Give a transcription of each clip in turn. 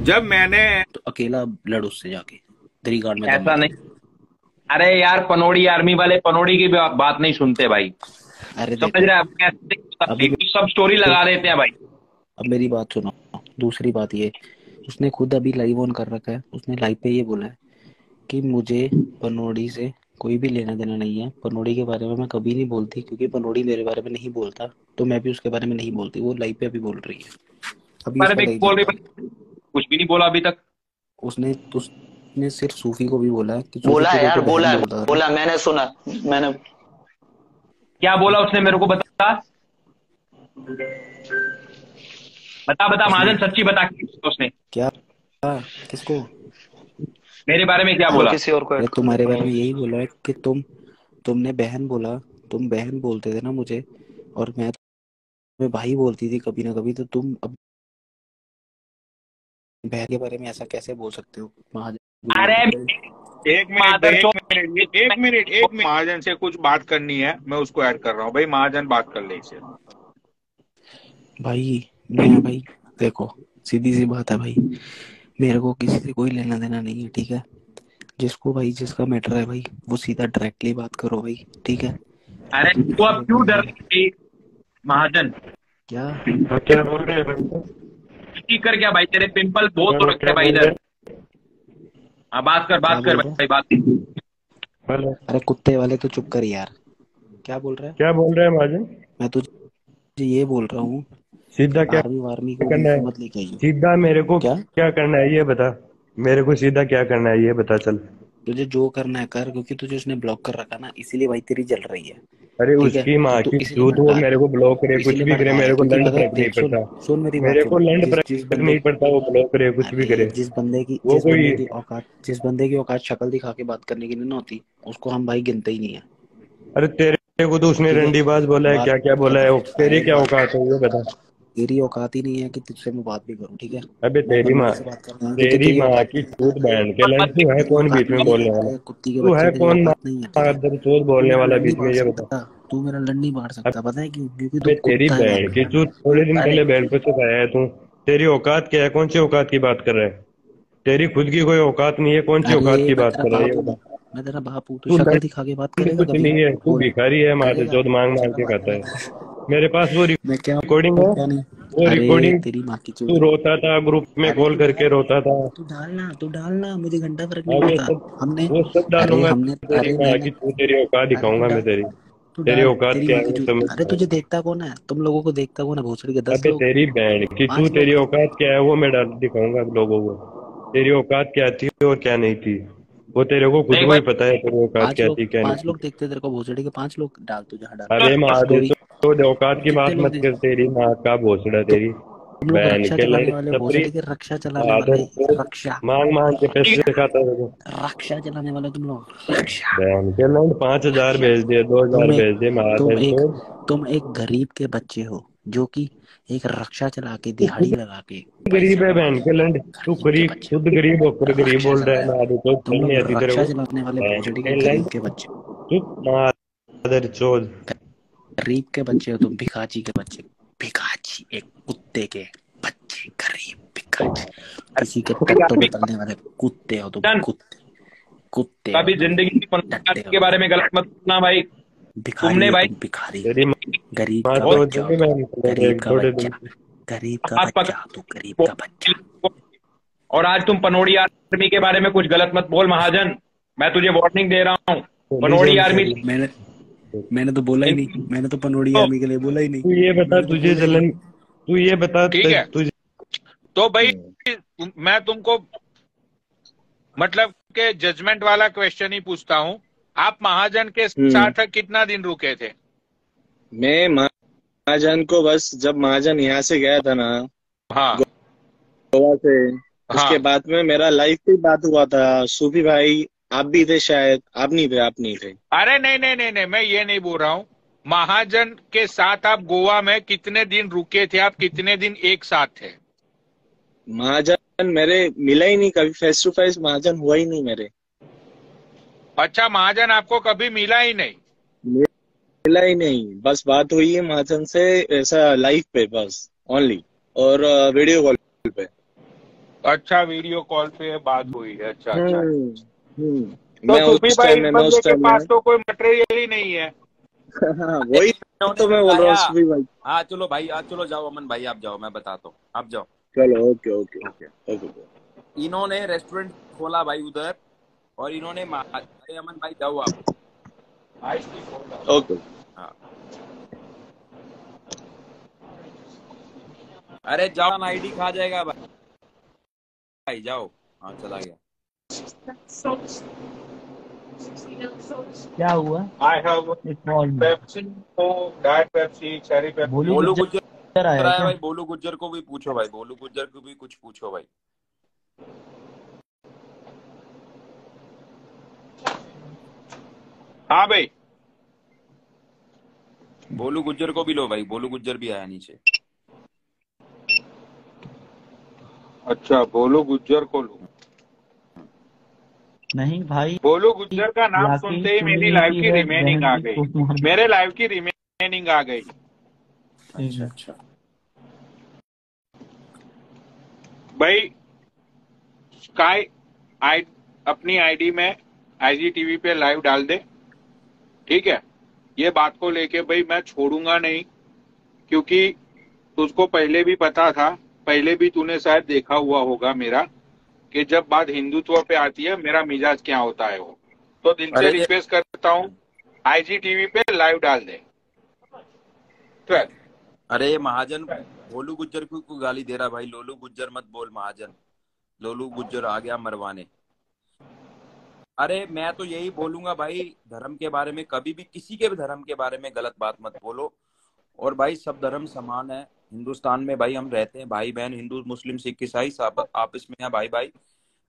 जब मैंने तो अकेला लड़ उससे जाके, तेरी गार्ड में दम है ऐसा तो। नहीं। अरे यार, पनोड़ी आर्मी वाले पनोड़ी की बात नहीं सुनते भाई। अरे समझ देखो, रहे हैं? अब कैसे अभी भाई, सब स्टोरी तो, लगा देते हैं भाई। अब मेरी बात सुनो। दूसरी बात ये, उसने खुद अभी लाइव ऑन कर रखा है, उसने लाइव पे ये बोला है कि मुझे पनोड़ी से कोई भी लेना देना नहीं है, पनोड़ी के बारे में मैं कभी नहीं बोलती क्योंकि पनोड़ी मेरे बारे में नहीं बोलता, तो मैं भी उसके बारे में नहीं बोलती। वो लाइव पे अभी बोल रही है, अभी बारे उसका में लाइव बोल चल रही रहा है। कुछ भी नहीं बोला अभी तक। उसने सिर्फ सूफी को भी बोला है कि सूफी बोला तू है मेरे यार, को बोला बहन है, बोलता था ना। बोला, मैंने सुना। मैंने क्या बोला उसने, मेरे को बता। बता बता उसने महाजन, सच्ची बता क्या बोला उसने। क्या, किसको? मेरे बारे में क्या इसको बोला? किसी और को अरे ऐड कर तुम्हारे लेता बारे हूँ। में यही बोला है कि तुमने बहन बोला, तुम बहन बोलते थे ना मुझे, और मैं तुम्हें भाई बोलती थी कभी ना कभी, तो तुम अब बहन के बारे में ऐसा कैसे बोल सकते हो महाजन? भी अरे बोलता है। एक मिनट भाई, मादर एक चौथ। मिनट, एक मिनट, महाजन से कुछ बात करनी है, मैं उसको ऐड कर रहा हूँ भाई। महाजन बात कर ले इसे। भाई मैं भाई, देखो, सीधी सी बात है भाई, मेरे को किसी से कोई लेना देना नहीं है, ठीक है? जिसको भाई जिसका मैटर है भाई, वो सीधा डायरेक्टली बात करो भाई, ठीक है? अरे तू तू मेरे अब को क्यों कोई डर लेना, रही है, महाजन? क्या? हाँ, क्या बोल रहे हैं भाई? ठीक कर क्या भाई, तेरे पिंपल बहुत हो हेलो, रखे क्या हैं भाई बोल रहे इधर। हैं? हाँ, क्या बात कर बोल रहा है? भाई, बात कर। हेलो, अरे कुत्ते वाले तो चुप कर यार। क्या बोल रहा है? क्या बोल रहे हैं महाजन? मैं तुझे ये बोल रहा हूँ सीधा कि क्या आर्मी वार्मी को करना बीच में है? मत लेके आइयो। सीधा मेरे को क्या? क्या करना है ये बता। मेरे को सीधा क्या करना है ये बता चल। तुझे जो करना है कर, क्योंकि तुझे उसने ब्लॉक कर रखा ना, इसीलिए भाई तेरी जल रही है। अरे ठीक है, उसकी तो माँ तू की इसलिए चूत, वो भड़का मेरे को ब्लॉक करे, है, कुछ इसलिए भी करे, भड़का है मेरे को क्योंकि लंड अगर फर्क नहीं देख, सुन पड़ता। सुन मेरी बात मेरे को सुन, लंड जिस फर्क बंदे, नहीं पड़ता, वो ब्लॉक करे कुछ भी अरे करे। वो जिस कोई, बंदे की औकात, जिस बंदे की औकात शक्ल दिखा के बात करने की नहीं ना होती, उसको हम भाई गिनते ही नहीं है। अरे तेरे को तो उसने ठीक है, रंडीबाज बोला है, बात क्या क्या बोला है? तेरी अरे क्या बात, औकात है ये बता। तेरी औकात ही नहीं है कि तुझसे मैं बात भी करूं, ठीक है? अबे मैं तेरी माँ, पनोड़ी से बात कर रहा हूँ क्योंकि तेरी तेरी माँ औकात की नहीं है। चूत बहन के लंड, तू है तेरी कौन औकात बीच में नहीं है, बोलने वाला? अरे कुत्ती के तू बच्चे है तेरी कौन औकात नहीं है, ठीक है? मादर चोद तू बोलने मेरा वाला लड़ नहीं बीच में मार ये बता। सकता, तू मेरा लड़ नहीं मार सकता, पता है क्यों? क्योंकि तू अबे तेरी कुत्ता है। बहन की तू तू थोड़े दिन अरे पहले बैंड पे तो आया है तू। तेरी औकात क्या है? कौन सी औकात की बात कर रहा है? तेरी खुद की कोई औकात नहीं है, कौन सी अरे औकात की मैं बात तेरा कर रहा है बाप ये हूँ, बता। मैं तेरा बाप हूँ, तू तू शक्ल दिखा के बात लड़ करेगा कुछ कभी? नहीं है, तू बोल, भिखारी है, मादर करेगा? चौथ मांग मांग शक्ल के बात खाता है। करेगा? मेरे पास वो मैं क्या रिकॉर्डिंग हूँ है। क्या नहीं? वो अरे रिकॉर्डिंग तेरी माँ की तू चूत। रोता था, ग्रुप में अरे कॉल करके रोता था। तू डालना, मुझे घंटा फर्क नहीं आगे पड़ता। सब, हमने, वो सब अरे डालूंगा। हमने, तेरी अरे माँ मैंने, की तू, तेरी औकात अरे दिखाऊंगा मैं तेरी। तू तेरी डाल औकात तेरी क्या माँ है की वो चूत। समझ अरे में तुझे आएगा। देखता कौन है? तुम लोगों को देखता कौन है भोसड़ी के? दस अबे लोग, तेरी बहन की तू, पांच तेरी लोग। औकात क्या है वो मैं डाल दिखाऊंगा लोगों को। तेरी औकात क्या थी और क्या नहीं थी, वो तेरे को खुद देख को भाई, ही पता है, तेरी औकात क्या थी क्या नहीं पांच थी। लोग देखते तेरे को भोसड़ी के, पांच लोग डाल, तू जहाँ डाल अबे मादर स्टोरी। तो औकात तुम की कितने बात लोग मत कर, तेरी माँ का भोसड़ा तेरी तुम लोग बहन रक्षा के लड़ चलाने वाले हो, छपरी। भोसड़ी के रक्षा चलाने वाले। मादर तो रक्षा, मांग मांग के पैसे खाता था तू। रक्षा चलाने वाले तुम लोग, रक्षा। बहन के लड़ 5,000 रक्षा, भेज दिए, दो तुम हजार एक भेज दिए तुम मादर एक तो। तुम एक गरीब के बच्चे हो, जो कि एक रक्षा चला के तू दिहाड़ी खुद लगा के गरीब पैसे है कमा बहन रहे के हो। लड़, तू गरीब के गरीब, बच्चे खुद गरीब होकर हो, गरीब रक्षा बोल रहा है। चलाने वाले, मादर तो तुम नहीं लोग आती तेरे रक्षा को। चलाने वाले बहन भोसड़ी के के लड़ गरीब के बच्चे। चुप मादर चोद। गरीब के बच्चे हो तुम, भिखाजी के बच्चे, भिखाजी, एक कुत्ते के बच्चे, गरीब भिखाजी, किसी के थोड़ी पत्तों पे आदमी पलने वाले कुत्ते हो तुम, जन, कुत्ते, कुत्ते हो कभी तुम, जिंदगी की टट्टे पंचायत हो के बारे तुम, में गलत मत बोलना भाई। भिखारी तुमने हो भाई तुम, भिखारी, तेरी गरीब माँ का तो बहुत बच्चा हो जल्दी तुम, बहन के लड़ गरीब एक का थोड़े दिन। बच्चा, गरीब का हाथ बच्चा पकड़ हो तू, गरीब का बच्चा। बोल। और आज तुम पनोड़ी आर्मी के बारे में कुछ गलत मत बोल महाजन। मैं तुझे वार्निंग दे रहा हूँ। होली पनोड़ी जॉइन आर्मी कर ली। मैंने मैंने तो बोला ही नहीं, मैंने तो पनोड़ी आर्मी के लिए बोला ही नहीं, तू ये बता मैंने तो तुझे बोला ही नहीं। जलन, तू ये बता ठीक है, तुझे। तो भाई मैं तुमको मतलब के जजमेंट वाला क्वेश्चन ही पूछता हूँ। आप महाजन के हम्म। साथ कितना दिन रुके थे? मैं महाजन को बस, जब महाजन यहाँ से गया था ना, हाँ, गोवा से, उसके हाँ। बाद में मेरा लाइव पे बात हुआ था। सूफी भाई, आप भी थे शायद, आप नहीं थे, आप नहीं थे। अरे नहीं नहीं नहीं नहीं, मैं ये नहीं बोल रहा हूँ। महाजन के साथ आप गोवा में कितने दिन रुके थे? आप कितने दिन एक साथ थे? महाजन मेरे मिला ही नहीं कभी, फेस टू फेस महाजन हुआ ही नहीं मेरे। अच्छा, महाजन आपको कभी मिला ही नहीं? मिला ही नहीं, बस बात हुई है महाजन से ऐसा लाइव पे बस, ओनली, और वीडियो कॉल पे। अच्छा, वीडियो कॉल पे बात हुई है। अच्छा अच्छा। तो मैं सूफी उस भाई, टाइम इस में मैं बंदे उस के टाइम पास में तो कोई मटेरियल ही नहीं है। हाँ अरे वही इन्होंने तो मैं बोल रहा हूँ बताया। सुबी भाई। हाँ चलो भाई, आज चलो जाओ अमन भाई, आप जाओ, मैं बताता हूँ, आप जाओ। चलो ओके ओके ओके। ओके इन्होंने रेस्टोरेंट खोला भाई उधर, और इन्होंने अरे अमन भाई जाओ आप। ओके। हाँ अरे जाओ, आईडी खा जाएगा भाई, जाओ। हाँ चला गया। क्या हुआ? आई हैव एक कॉल में Pepsi, diet Pepsi, cherry Pepsi. भोलू बोलू गुज्जर गुज्जर आया है आया क्या? भाई, बोलू गुज्जर को भी पूछो भाई, बोलू गुज्जर को भी कुछ पूछो भाई। हाँ भाई, बोलू गुज्जर को भी लो भाई, बोलू गुज्जर भी आया नीचे। अच्छा बोलो गुज्जर को लो। नहीं भाई, बोलो गुज्जर का नाम लाकी सुनते ही मेरी लाइव कम्युनिटी की है, रिमेनिंग बहन आ की गई। पोस्ट मार। मेरे लाइव की रिमेनिंग आ गई। ठीक अच्छा है। अच्छा। भाई स्काई आई अपनी आईडी में IGTV पे लाइव डाल दे, ठीक है। ये बात को लेके भाई मैं छोड़ूंगा नहीं, क्योंकि तुझको पहले भी पता था, पहले भी तूने शायद देखा हुआ होगा मेरा, कि जब बात हिंदुत्व पे आती है मेरा मिजाज क्या होता है वो। तो दिल से अरे रिक्वेस्ट करता हूँ, IGTV पे लाइव डाल दे। अरे महाजन, भोलू गुज्जर को गाली दे रहा भाई, लोलू गुज्जर मत बोल महाजन, लोलू गुज्जर आ गया मरवाने। अरे मैं तो यही बोलूंगा भाई, धर्म के बारे में कभी भी किसी के भी धर्म के बारे में गलत बात मत बोलो। और भाई सब धर्म समान है हिंदुस्तान में भाई, हम रहते हैं भाई बहन, हिंदू मुस्लिम सिख ईसाई सब आपस में है भाई भाई।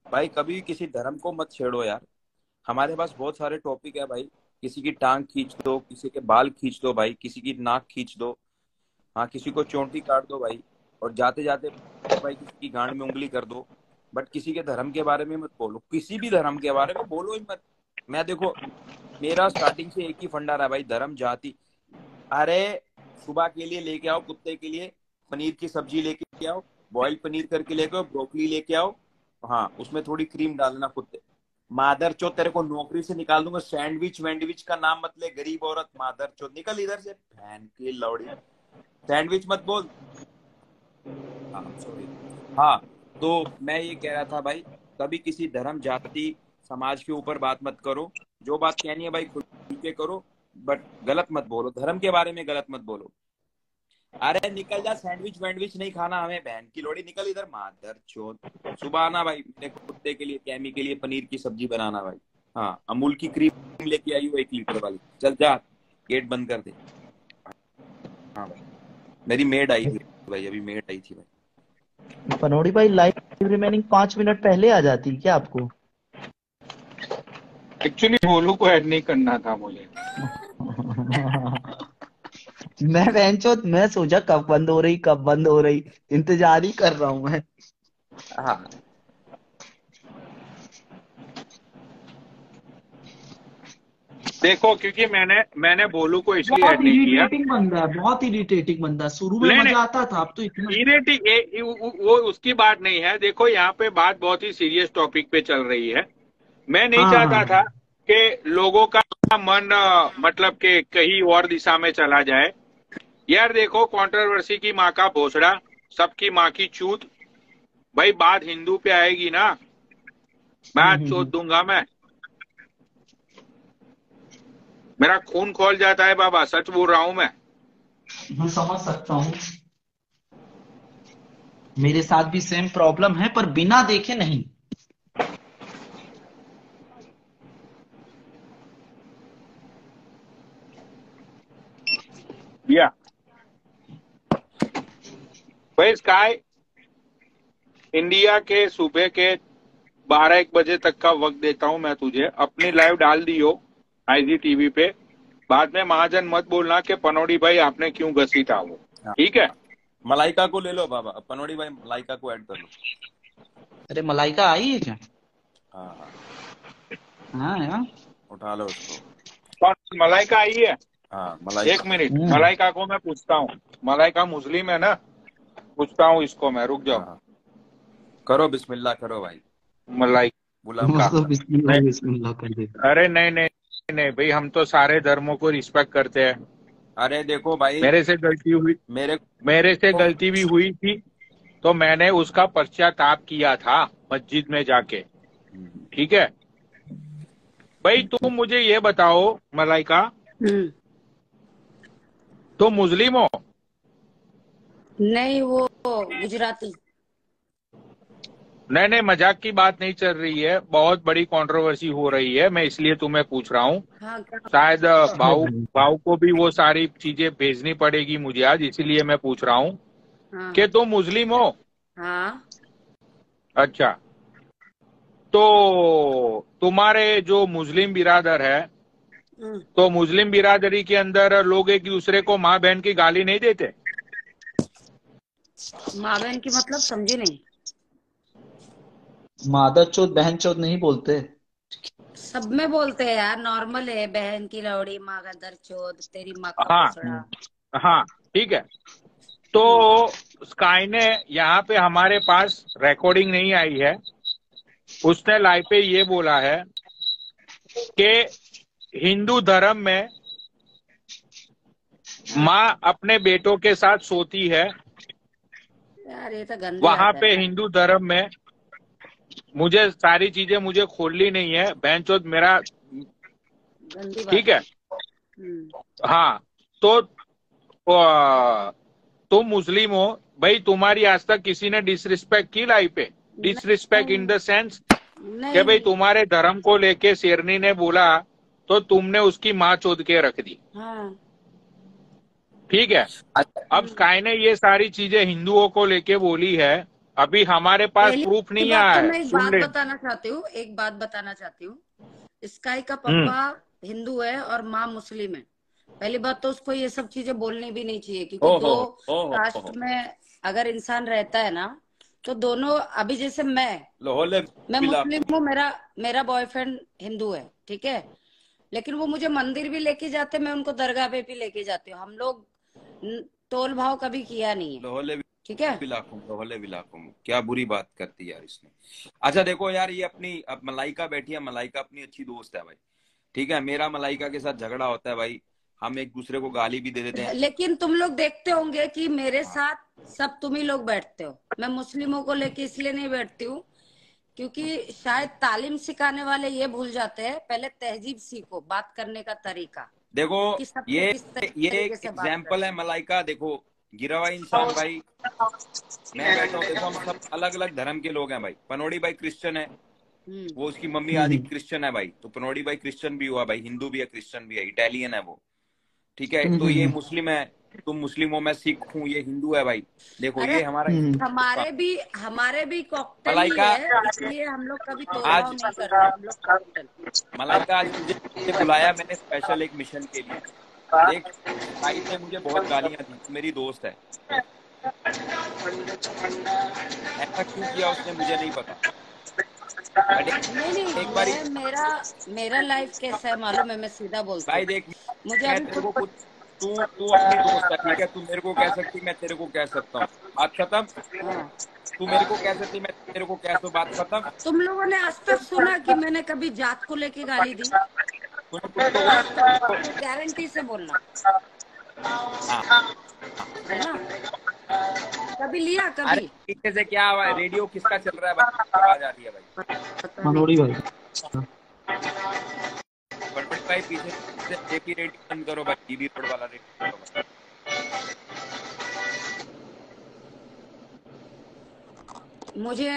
भाई कभी भी किसी धर्म को मत छेड़ो यार। हमारे पास बहुत सारे टॉपिक है भाई, किसी की टांग खींच दो, किसी के बाल खींच दो भाई, किसी की नाक खींच दो, हाँ किसी को चोंटी काट दो भाई, और जाते जाते भाई किसी की गांड में उंगली कर दो। बट किसी के धर्म के बारे में मत बोलो, किसी भी धर्म के बारे में बोलो ही मत। मैं देखो, मेरा स्टार्टिंग से एक ही फंडा रहा भाई, धर्म जाति। अरे सुबह के लिए लेके आओ, कुत्ते के लिए पनीर की सब्जी लेके आओ, बॉइल पनीर करके लेके आओ, ब्रोकली लेके आओ, हाँ उसमें थोड़ी क्रीम डालना कुत्ते। मादर चो तेरे को नौकरी से निकाल दूंगा, सैंडविच वैंडविच का नाम मत ले, गरीब औरत, मादर चो निकल इधर से, बहन की लौड़ी, सैंडविच मत बोल। हाँ सॉरी। हाँ तो मैं ये कह रहा था भाई, कभी किसी धर्म जाति समाज के ऊपर बात मत करो, जो बात कहनी है भाई खुल के करो, बट गलत मत बोलो, धर्म के बारे में गलत मत बोलो। अरे निकल जा, सैंडविच वैंडविच नहीं खाना हमें, बहन की लोड़ी, निकल इधर मादर चोद। सुबह आना भाई मेरे कुत्ते के लिए, कैमी के लिए पनीर की सब्जी बनाना भाई। हाँ अमूल की क्रीम लेके आई हो 1 लीटर वाली, चल जा, गेट बंद कर दे। हाँ भाई, मेरी मेड आई थी भाई, अभी मेड आई थी भाई। पनौड़ी भाई, लाइव रिमेनिंग 5 मिनट पहले आ जाती क्या आपको? एक्चुअली भोलू को ऐड नहीं करना था मुझे। मैं सोचा कब बंद हो रही, कब बंद हो रही, इंतजार ही कर रहा हूँ मैं। हाँ देखो, क्योंकि मैंने भोलू को इसलिए बहुत ऐड नहीं किया। इरिटेटिंग बंदा है, बहुत इरिटेटिंग बंदा है। शुरू में नहीं मजा आता था, अब तो इतना वो उसकी बात नहीं है। देखो यहाँ पे बात बहुत ही सीरियस टॉपिक पे चल रही है। मैं नहीं हाँ चाहता हाँ था कि लोगों का मन मतलब कि कहीं और दिशा में चला जाए। यार देखो, कंट्रोवर्सी की माँ का भोसड़ा, सबकी माँ की चूत। भाई बात हिंदू पे आएगी ना, मैं चोद दूंगा। मेरा खून खोल जाता है बाबा, सच बोल रहा हूं मैं समझ सकता हूँ। मेरे साथ भी सेम प्रॉब्लम है, पर बिना देखे नहीं। या भाई स्काई, इंडिया के सुबह के 12-1 बजे तक का वक्त देता हूं मैं तुझे, अपनी लाइव डाल दी हो IGTV पे। बाद में महाजन मत बोलना कि पनौड़ी भाई आपने क्यों घसीटा वो, ठीक है। मलाइका को ले लो बाबा, पनौड़ी भाई मलाइका को ऐड कर लो। अरे मलाइका आई है क्या? हाँ हाँ यार, उठा लो उसको। कौन मलाइका आई है? हाँ मलाइका। 1 मिनट, मलाइका को मैं पूछता हूँ। मलाइका मुस्लिम है ना, पूछता हूँ इसको मैं, रुक जाओ। हाँ। करो बिस्मिल्लाह करो भाई। मलाई बुला का उसको बिस्मिल्लाह नहीं, बिस्मिल्लाह कर दे। अरे नहीं नहीं नहीं भाई, हम तो सारे धर्मों को रिस्पेक्ट करते हैं। अरे देखो भाई, मेरे से गलती हुई, मेरे मेरे से को गलती भी हुई थी, तो मैंने उसका पश्चाताप किया था मस्जिद में जाके। ठीक है भाई, तुम मुझे ये बताओ मलाइका, तुम मुस्लिम हो? नहीं, वो गुजराती। नहीं नहीं, मजाक की बात नहीं चल रही है, बहुत बड़ी कंट्रोवर्सी हो रही है, मैं इसलिए तुम्हें पूछ रहा हूँ। हाँ, क्या? शायद भाऊ को भी वो सारी चीजें भेजनी पड़ेगी मुझे आज, इसीलिए मैं पूछ रहा हूँ हाँ कि तुम मुस्लिम हो? हाँ। अच्छा, तो तुम्हारे जो मुस्लिम बिरादर है, तो मुस्लिम बिरादरी के अंदर लोग एक दूसरे को माँ बहन की गाली नहीं देते? माँ बहन की मतलब समझी नहीं। मादर चोद बहन चोद नहीं बोलते। सब में बोलते हैं यार, नॉर्मल है। बहन की लौड़ी, माँ का दर चोद, तेरी माँ का हाँ भोसड़ा। हाँ ठीक है। तो स्काई ने यहाँ पे हमारे पास रिकॉर्डिंग नहीं आई है, उसने लाइव पे ये बोला है कि हिंदू धर्म में माँ अपने बेटों के साथ सोती है, यार ये तो गंदी वहां बात पे है। हिंदू धर्म में, मुझे सारी चीजें मुझे खोलनी नहीं है, बहनचोद मेरा, गंदी बात ठीक है। हम्म। हाँ, तो तुम मुस्लिम हो भाई, तुम्हारी आज तक किसी ने डिसरिस्पेक्ट की लाइफ पे? डिसरिस्पेक्ट इन द सेंस कि नहीं भाई नहीं। तुम्हारे धर्म को लेके शेरनी ने बोला तो तुमने उसकी माँ चोद के रख दी, हाँ ठीक है। अब स्काई ने ये सारी चीजें हिंदुओं को लेके बोली है, अभी हमारे पास पहली प्रूफ नहीं बात आया तो है, मैं एक सुन बात ले। बताना चाहती हूँ, एक बात बताना चाहती हूँ। स्काई का पापा हिंदू है और माँ मुस्लिम है। पहली बात तो उसको ये सब चीजें बोलनी भी नहीं चाहिए, क्योंकि दो कास्ट में अगर इंसान रहता है ना, तो दोनों, अभी जैसे मैं मुस्लिम हूँ, मेरा बॉयफ्रेंड हिंदू है, ठीक है। लेकिन वो मुझे मंदिर भी लेके जाते, मैं उनको दरगाह पे भी लेके जाती हूँ। हम लोग तोल भाव कभी किया नहीं है, ठीक है। क्या बुरी बात करती है यार इसने। अच्छा देखो यार, ये अपनी अब मलाइका बैठी है, मलाइका अपनी अच्छी दोस्त है भाई, ठीक है। मेरा मलाइका के साथ झगड़ा होता है भाई, हम एक दूसरे को गाली भी दे देते हैं। लेकिन तुम लोग देखते होंगे कि मेरे साथ सब तुम ही लोग बैठते हो। मैं मुस्लिमों को लेके इसलिए नहीं बैठती हूँ, क्योंकि शायद तालीम सिखाने वाले ये भूल जाते हैं, पहले तहजीब सीखो, बात करने का तरीका। देखो कि सबसे ये किस ये तरीके से बात एग्जाम्पल है मलाइका। देखो गिरा हुआ इंसान भाई, मैं बैठा हूँ, देखो हम सब अलग अलग धर्म के लोग हैं भाई। पनोड़ी भाई क्रिश्चियन है, वो उसकी मम्मी आदि क्रिश्चियन है भाई, तो पनोड़ी भाई क्रिश्चियन भी हुआ भाई, हिंदू भी है, क्रिश्चियन भी है, इटालियन है वो, ठीक है। तो ये मुस्लिम है, तुम मुस्लिम हो, मैं सिख हूँ, ये हिंदू है भाई। देखो अरे ये हमारा हमारे भी कॉकटेल ही मलाइका है, इसलिए हम लोग कभी तोड़भाव नहीं करते, हम लोग कॉकटेल। मलाइका आज मुझे बुलाया मैंने स्पेशल एक मिशन के लिए। देख भाई ने मुझे बहुत गालियां दी, मेरी दोस्त है, ऐसा क्यों किया उसने मुझे नहीं पता। नहीं एक बार मेरा लाइफ कैसा है मालूम है, मैं सीधा बोलती भाई हूँ। देख, मुझे मैं अभी तेरे को कुछ, तू अपनी दोस्त है, ठीक है, तू मेरे को कह सकती, मैं तेरे को कह सकता हूँ, बात खत्म। तू मेरे को कह सकती, मैं तेरे को कह, तो बात खत्म। तुम लोगों ने आज तक सुना कि मैंने कभी जात को लेके गाली दी? गारंटी से बोलना है ना, कभी लिया कभी? अरे पीछे से क्या आवाज, रेडियो किसका चल रहा है भाई, आवाज आ रही है भाई? मनोड़ी भाई। बड़बड़ी भाई पीछे से जेपी रेडियो बंद करो भाई, टीवी रोड वाला रेडियो। मुझे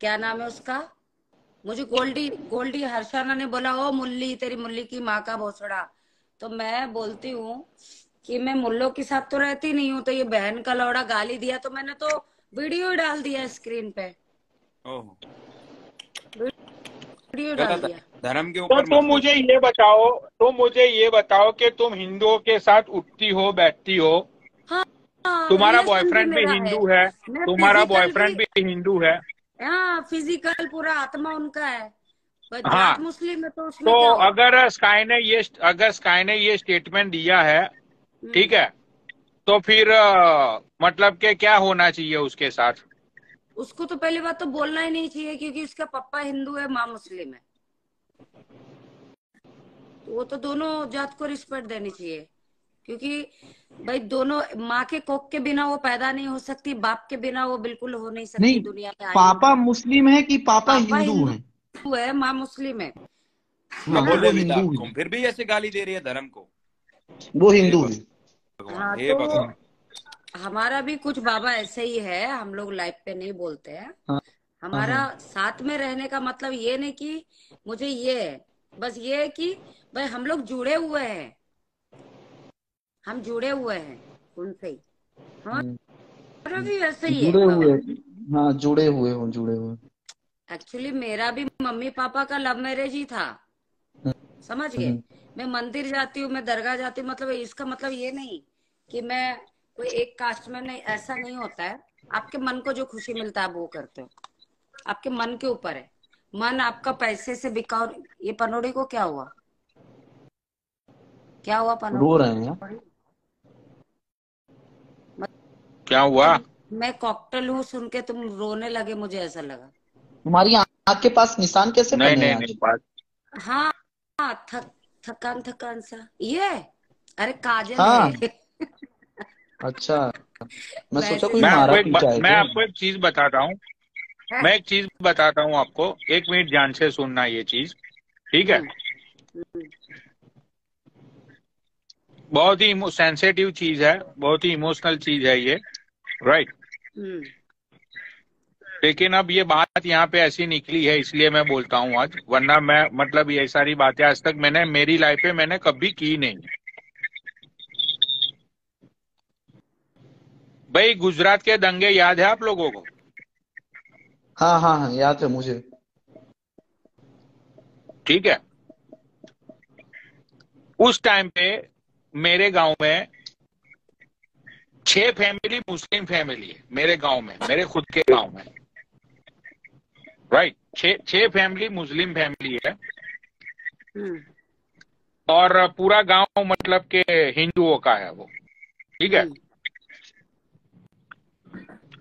क्या नाम है उसका, मुझे गोल्डी हर्षाना ने बोला, ओ मुल्ली, तेरी मुल्ली की माँ का भोसड़ा। तो मैं बोलती हूँ कि मैं मुल्लों के साथ तो रहती नहीं हूँ, तो ये बहन का लौड़ा गाली दिया तो मैंने तो वीडियो डाल दिया स्क्रीन पे, वीडियो डाल दिया धर्म के तो ऊपर। तुम मुझे ये बताओ कि तुम हिंदुओं के साथ उठती हो, बैठती हो? हाँ, तुम्हारा बॉयफ्रेंड भी हिंदू है, तुम्हारा बॉयफ्रेंड भी हिंदू है। हाँ, फिजिकल पूरा आत्मा उनका है, हाँ, मुस्लिम है तो उसमें तो क्या होगा? अगर स्काई ने ये स्टेटमेंट दिया है, ठीक है, तो फिर मतलब के क्या होना चाहिए उसके साथ? उसको तो पहली बात तो बोलना ही नहीं चाहिए, क्योंकि उसका पापा हिंदू है, माँ मुस्लिम है। तो वो तो दोनों जात को रिस्पेक्ट देनी चाहिए, क्योंकि भाई दोनों माँ के कोख के बिना वो पैदा नहीं हो सकती, बाप के बिना वो बिल्कुल हो नहीं सकती नहीं, दुनिया में आई। पापा मुस्लिम है कि पापा पापा हिंदू है? हिंदू है, माँ मुस्लिम है। मैं हाँ, बोल वो रहे हिंदू विदा है, फिर भी ऐसे गाली दे रही है धर्म को। वो हे हिंदू है। भगवान, हाँ, हे तो भगवान। हमारा भी कुछ बाबा ऐसे ही है, हम लोग लाइव पे नहीं बोलते हैं। हाँ हमारा हाँ साथ में रहने का मतलब ये नहीं कि मुझे ये है, बस ये है कि भाई हम लोग जुड़े हुए हैं, हम जुड़े हुए हैं उनसे ही। हमारा भी वैसे ही है जुड़े बाबा। हुए, हाँ जुड़े हुए हो, जुड़े हुए। एक्चुअली मेरा भी मम्मी पापा का लव मैरिज ही था, समझ गए। मैं मंदिर जाती हूँ, मैं दरगाह जाती हूँ, मतलब इसका मतलब ये नहीं कि मैं कोई एक कास्ट में, नहीं, ऐसा नहीं होता है। आपके मन को जो खुशी मिलता है आप वो करते हो, आपके मन के ऊपर है। मन आपका पैसे से बिका। ये पनोड़ी को क्या हुआ, क्या हुआ पनोड़ी? रो रहे हैं यार। क्या हुआ? मैं कॉकटेल हूँ सुन के तुम रोने लगे, मुझे ऐसा लगा। तुम्हारी आंख के पास निशान कैसे नहीं बने नहीं आज? नहीं, बात हाँ हाँ, थकान थकान सा ये। अरे काजल हाँ, है। अच्छा, मैं सोचा वैसे कोई मैं नहीं मारा आपको पीटा है मैं क्या? आपको एक चीज बताता हूँ। है। मैं एक चीज बताता हूँ आपको, 1 मिनट ध्यान से सुनना ये चीज, ठीक है? हम्म। बहुत ही सेंसिटिव चीज है, बहुत ही इमोशनल चीज है ये, राइट? हम्म। लेकिन अब ये बात यहाँ पे ऐसी निकली है इसलिए मैं बोलता हूँ आज, वरना मैं मतलब ये सारी बातें आज तक मैंने मेरी लाइफ में मैंने कभी की नहीं। भाई गुजरात के दंगे याद है आप लोगों को? हाँ हाँ हाँ, याद है मुझे। ठीक है, उस टाइम पे मेरे गांव में 6 फैमिली मुस्लिम फैमिली है मेरे गांव में, मेरे खुद के गांव में, राइट? 6 फैमिली मुस्लिम फैमिली है, और पूरा गांव मतलब के हिंदुओं का है वो, ठीक है?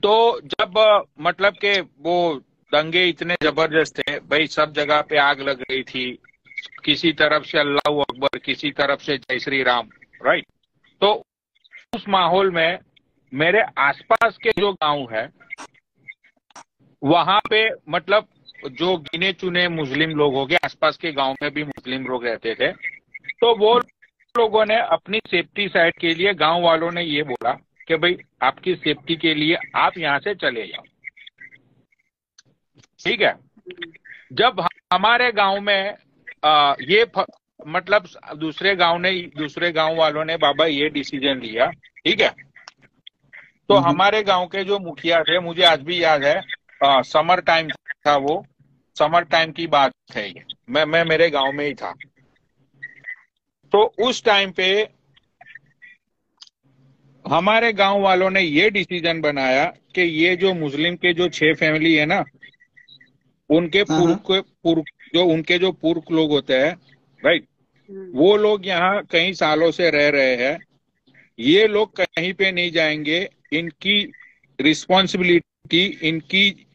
तो जब मतलब के वो दंगे इतने जबरदस्त थे भाई, सब जगह पे आग लग रही थी, किसी तरफ से अल्लाह अकबर, किसी तरफ से जय श्री राम, राइट? तो उस माहौल में मेरे आसपास के जो गांव है वहां पे मतलब जो गिने चुने मुस्लिम लोग हो गए, आसपास के गांव में भी मुस्लिम लोग रहते थे, तो वो लोगों ने अपनी सेफ्टी साइड के लिए गांव वालों ने ये बोला कि भाई आपकी सेफ्टी के लिए आप यहाँ से चले जाओ, ठीक है? जब हमारे गांव में मतलब दूसरे गांव वालों ने बाबा ये डिसीजन लिया, ठीक है? तो हमारे गांव के जो मुखिया थे, मुझे आज भी याद है, समर टाइम था वो, समर टाइम की बात है ये, मैं मेरे गांव में ही था। तो उस टाइम पे हमारे गांव वालों ने ये डिसीजन बनाया कि ये जो मुस्लिम के जो 6 फैमिली है ना, उनके जो पुरख लोग होते हैं, राइट, वो लोग यहाँ कई सालों से रह रहे हैं, ये लोग कहीं पे नहीं जाएंगे, इनकी रिस्पॉन्सिबिलिटी, इनकी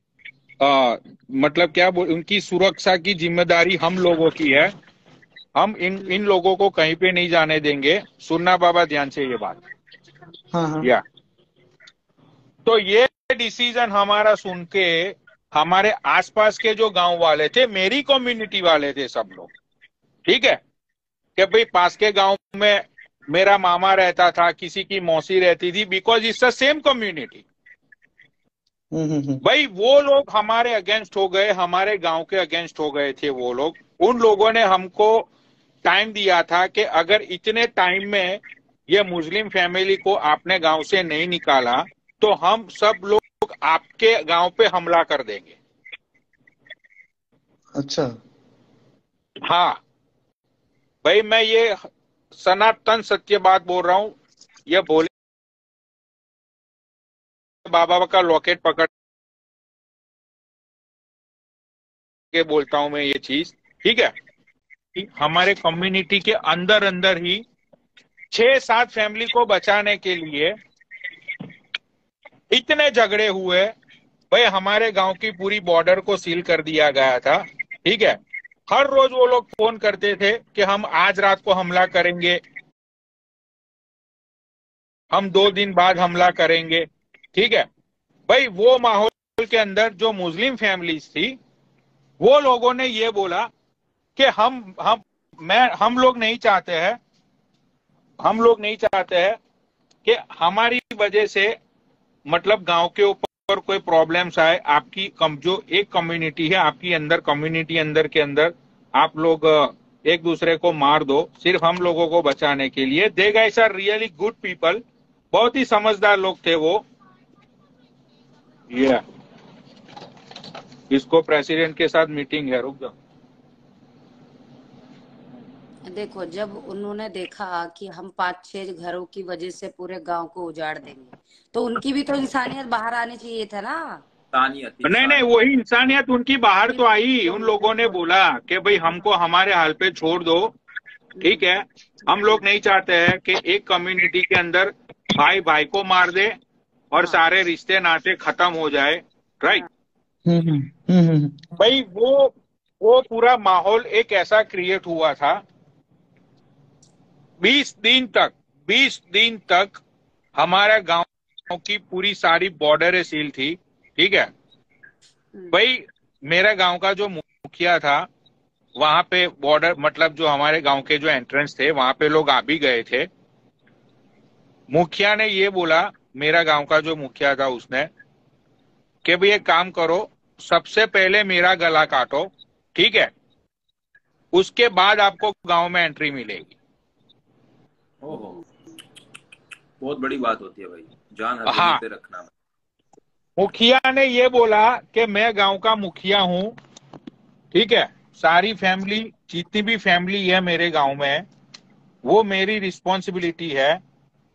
मतलब क्या उनकी सुरक्षा की जिम्मेदारी हम लोगों की है, हम इन लोगों को कहीं पे नहीं जाने देंगे। सुनना बाबा ध्यान से ये बात। हाँ। या तो ये डिसीजन हमारा सुन के हमारे आसपास के जो गांव वाले थे, मेरी कम्युनिटी वाले थे सब लोग, ठीक है, कि भाई पास के गांव में मेरा मामा रहता था, किसी की मौसी रहती थी, because it's the same community. भाई वो लोग हमारे अगेंस्ट हो गए, हमारे गांव के अगेंस्ट हो गए थे वो लोग। उन लोगों ने हमको टाइम दिया था कि अगर इतने टाइम में ये मुस्लिम फैमिली को आपने गांव से नहीं निकाला तो हम सब लोग आपके गांव पे हमला कर देंगे। अच्छा। हाँ भाई, मैं ये सनातन सत्य बात बोल रहा हूं। ये भोले बाबा का लॉकेट पकड़ के बोलता हूं मैं ये चीज, ठीक है? हमारे कम्युनिटी के अंदर अंदर ही 6-7 फैमिली को बचाने के लिए इतने झगड़े हुए भाई हमारे गांव की पूरी बॉर्डर को सील कर दिया गया था, ठीक है। हर रोज वो लोग फोन करते थे कि हम आज रात को हमला करेंगे, हम 2 दिन बाद हमला करेंगे, ठीक है। भाई वो माहौल के अंदर जो मुस्लिम फैमिलीज थी, वो लोगों ने ये बोला कि हम लोग नहीं चाहते हैं, हम लोग नहीं चाहते हैं कि हमारी वजह से मतलब गांव के ऊपर कोई प्रॉब्लम्स आए। आपकी जो एक कम्युनिटी है, आपकी अंदर कम्युनिटी अंदर के अंदर आप लोग एक दूसरे को मार दो सिर्फ हम लोगों को बचाने के लिए। They guys are really good people, बहुत ही समझदार लोग थे वो। ये इसको प्रेसिडेंट के साथ मीटिंग है, रुक जाओ। देखो, जब उन्होंने देखा कि हम 5-6 घरों की वजह से पूरे गांव को उजाड़ देंगे, तो उनकी भी तो इंसानियत बाहर आनी चाहिए था ना। नहीं, वही इंसानियत उनकी बाहर तो आई। उन लोगों ने बोला कि भाई हमको हमारे हाल पे छोड़ दो, ठीक है। हम लोग नहीं चाहते हैं कि एक कम्युनिटी के अंदर भाई भाई को मार दे और सारे रिश्ते नाते खत्म हो जाए, राइट। भाई वो पूरा माहौल एक ऐसा क्रिएट हुआ था। 20 दिन तक हमारा गांव की पूरी सारी बॉर्डरें सील थी, ठीक है। भाई मेरा गांव का जो मुखिया था, वहां पे बॉर्डर मतलब जो हमारे गांव के जो एंट्रेंस थे वहां पे लोग आ भी गए थे। मुखिया ने ये बोला, मेरा गांव का जो मुखिया था उसने, कि भाई एक काम करो, सबसे पहले मेरा गला काटो, ठीक है, उसके बाद आपको गांव में एंट्री मिलेगी। ओहो, बहुत बड़ी बात होती है भाई, जान हथेली हाँ, पे रखना। मुखिया ने ये बोला कि मैं गांव का मुखिया हूं, ठीक है। सारी फैमिली, जितनी भी फैमिली है मेरे गांव में, वो मेरी रिस्पॉन्सिबिलिटी है।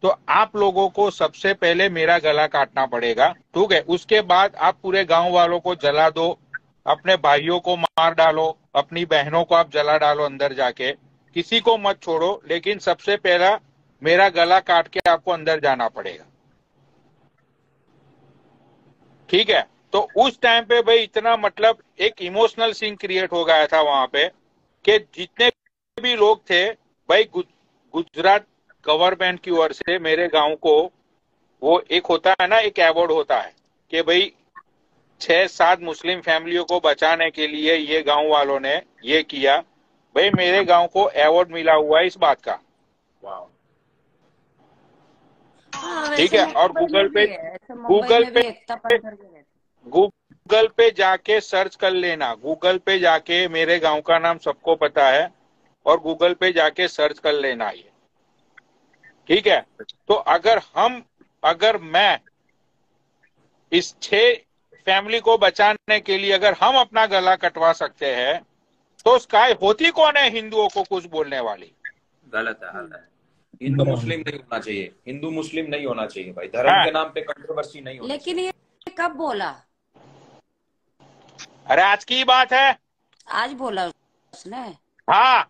तो आप लोगों को सबसे पहले मेरा गला काटना पड़ेगा, ठीक है। उसके बाद आप पूरे गांव वालों को जला दो, अपने भाइयों को मार डालो, अपनी बहनों को आप जला डालो अंदर जाके, किसी को मत छोड़ो, लेकिन सबसे पहला मेरा गला काट के आपको अंदर जाना पड़ेगा, ठीक है। तो उस टाइम पे भाई इतना मतलब एक इमोशनल सीन क्रिएट हो गया था वहां पे कि जितने भी लोग थे भाई, गुजरात गवर्नमेंट की ओर से मेरे गांव को, वो एक होता है ना, एक अवार्ड होता है कि भाई 6-7 मुस्लिम फैमिलियों को बचाने के लिए ये गांव वालों ने ये किया। भाई मेरे गांव को अवार्ड मिला हुआ है इस बात का, ठीक है। और गूगल पे जाके सर्च कर लेना, गूगल पे जाके, मेरे गांव का नाम सबको पता है, और गूगल पे जाके सर्च कर लेना ये, ठीक है। तो अगर मैं इस 6 फैमिली को बचाने के लिए अगर हम अपना गला कटवा सकते हैं, तो स्काई होती कौन है हिंदुओं को कुछ बोलने वाली? गलत है। हिंदू मुस्लिम नहीं होना चाहिए, हिंदू मुस्लिम नहीं होना चाहिए भाई, धर्म के नाम पे कंट्रोवर्सी नहीं होनी। लेकिन ये कब बोला? अरे आज की बात है, आज बोला उसने। हाँ,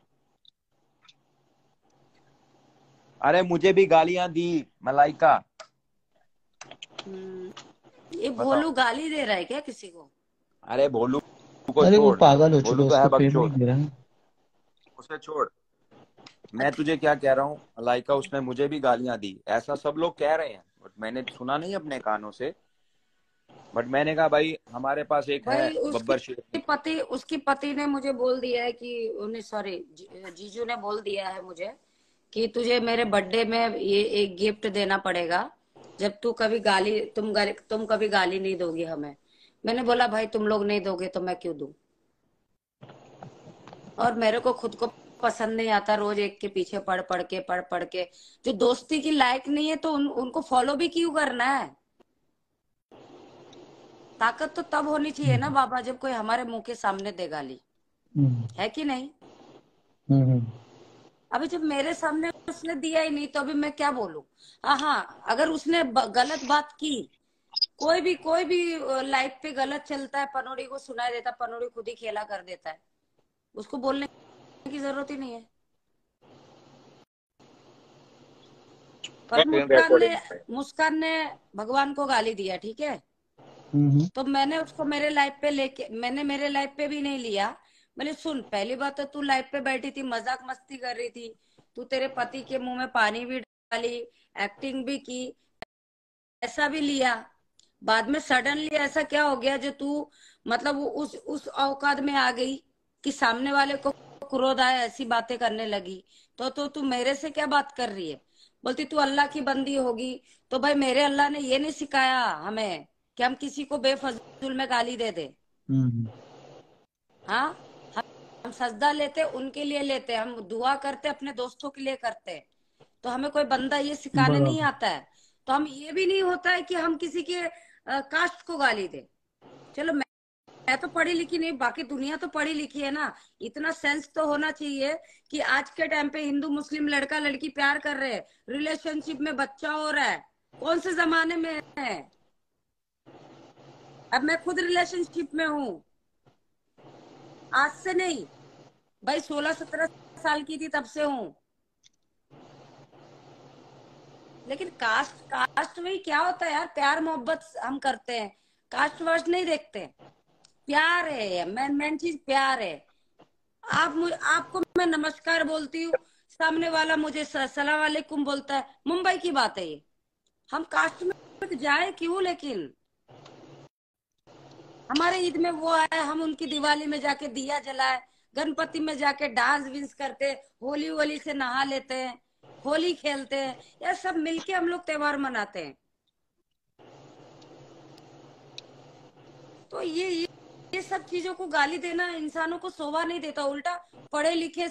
अरे मुझे भी गालियां दी मलाइका। ये भोलू गाली दे रहा है क्या किसी को? अरे भोलू को अरे वो छोड़, पागल हो चुका भोलू तो है उसको पेट बकचोद, नहीं दे रहा है। उसे छोड़। मैं तुझे क्या कह रहा हूँ मलाइका, उसने मुझे भी गालियां दी, ऐसा सब लोग कह रहे हैं, बट मैंने सुना नहीं अपने कानों से। बट मैंने कहा भाई हमारे पास एक है बब्बर शेर। उसकी पति ने मुझे बोल दिया है कि, सॉरी, जीजू ने बोल दिया है मुझे कि तुझे मेरे बर्थडे में ये एक गिफ्ट देना पड़ेगा जब तुम कभी गाली नहीं दोगी हमें। मैंने बोला भाई तुम लोग नहीं दोगे तो मैं क्यों दूं? और मेरे को खुद को पसंद नहीं आता रोज एक के पीछे पढ़ पढ़ के जो दोस्ती की लायक नहीं है, तो उनको फॉलो भी क्यों करना है? ताकत तो तब होनी चाहिए ना बाबा, जब कोई हमारे मुंह के सामने दे गाली, है कि नहीं? अभी जब मेरे सामने उसने दिया ही नहीं, तो अभी मैं क्या बोलूं? हाँ, अगर उसने गलत बात की, कोई भी लाइफ पे गलत चलता है, पनोड़ी को सुनाई देता, पनोड़ी खुद ही खेला कर देता है, उसको बोलने की जरूरत ही नहीं है। पर मुस्कान ने भगवान को गाली दिया, ठीक है, तो मैंने उसको मेरे लाइफ पे लेके, मैंने मेरे लाइफ पे भी नहीं लिया। मैंने सुन, पहली बात तो तू लाइफ पे बैठी थी, मजाक मस्ती कर रही थी, तू तेरे पति के मुंह में पानी भी डाली, एक्टिंग भी की, ऐसा भी लिया। बाद में सडनली ऐसा क्या हो गया जो तू मतलब उस औकात में आ गई कि सामने वाले को क्रोध आया, ऐसी बातें करने लगी। तो तू मेरे से क्या बात कर रही है? बोलती तू अल्लाह की बंदी होगी। तो भाई मेरे अल्लाह ने ये नहीं सिखाया हमें कि हम किसी को बेफजूल में गाली दे दे। हाँ, हम सजदा लेते उनके लिए लेते, हम दुआ करते अपने दोस्तों के लिए करते। तो हमें कोई बंदा ये सिखाने नहीं आता है। तो हम ये भी नहीं होता है कि हम किसी के कास्ट को गाली दे। चलो मैं तो पढ़ी लिखी नहीं, बाकी दुनिया तो पढ़ी लिखी है ना। इतना सेंस तो होना चाहिए कि आज के टाइम पे हिंदू मुस्लिम लड़का लड़की प्यार कर रहे हैं, रिलेशनशिप में बच्चा हो रहा है, कौन से जमाने में है? अब मैं खुद रिलेशनशिप में हूँ, आज से नहीं भाई, 16-17 साल की थी तब से हूँ। लेकिन कास्ट में क्या होता है यार, प्यार मोहब्बत हम करते हैं, कास्ट वास्ट नहीं देखते। प्यार है, मेन चीज प्यार है। आपको मैं नमस्कार बोलती हूँ, सामने वाला मुझे सलाम वालेकुम बोलता है, मुंबई की बात है ये। हम कास्ट में जाए क्यों? लेकिन हमारे ईद में वो आए, हम उनकी दिवाली में जाके दिया जलाए, गणपति में जाके डांस विंस करते, होली वोली से नहा लेते हैं, होली खेलते हैं, या सब मिलके हम लोग त्योहार मनाते हैं। तो ये सब चीजों को गाली देना इंसानों को शोभा नहीं देता। उल्टा पढ़े लिखे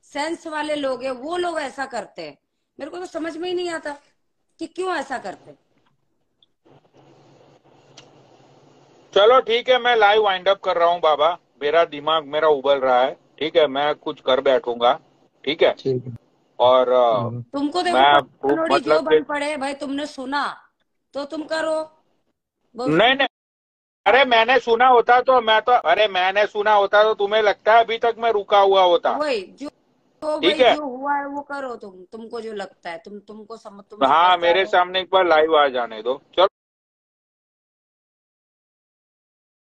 सेंस वाले लोग हैं, वो लोग ऐसा करते हैं। मेरे को तो समझ में ही नहीं आता कि क्यों ऐसा करते हैं। चलो ठीक है, मैं लाइव वाइंड अप कर रहा हूँ बाबा, मेरा दिमाग मेरा उबल रहा है। ठीक है, मैं कुछ कर बैठूंगा। ठीक है। और तुमको देखो मैं पनोड़ी जो मतलब बन पड़े भाई, तुमने सुना तो तुम करो। नहीं, अरे मैंने सुना होता तो मैंने सुना होता तो तुम्हें लगता है अभी तक मैं रुका हुआ होता? वही जो ठीक भाई है, जो हुआ है वो करो तुमको जो लगता है, तुमको तुम हाँ समझदार मेरे हो। सामने एक बार लाइव आ जाने दो। चलो।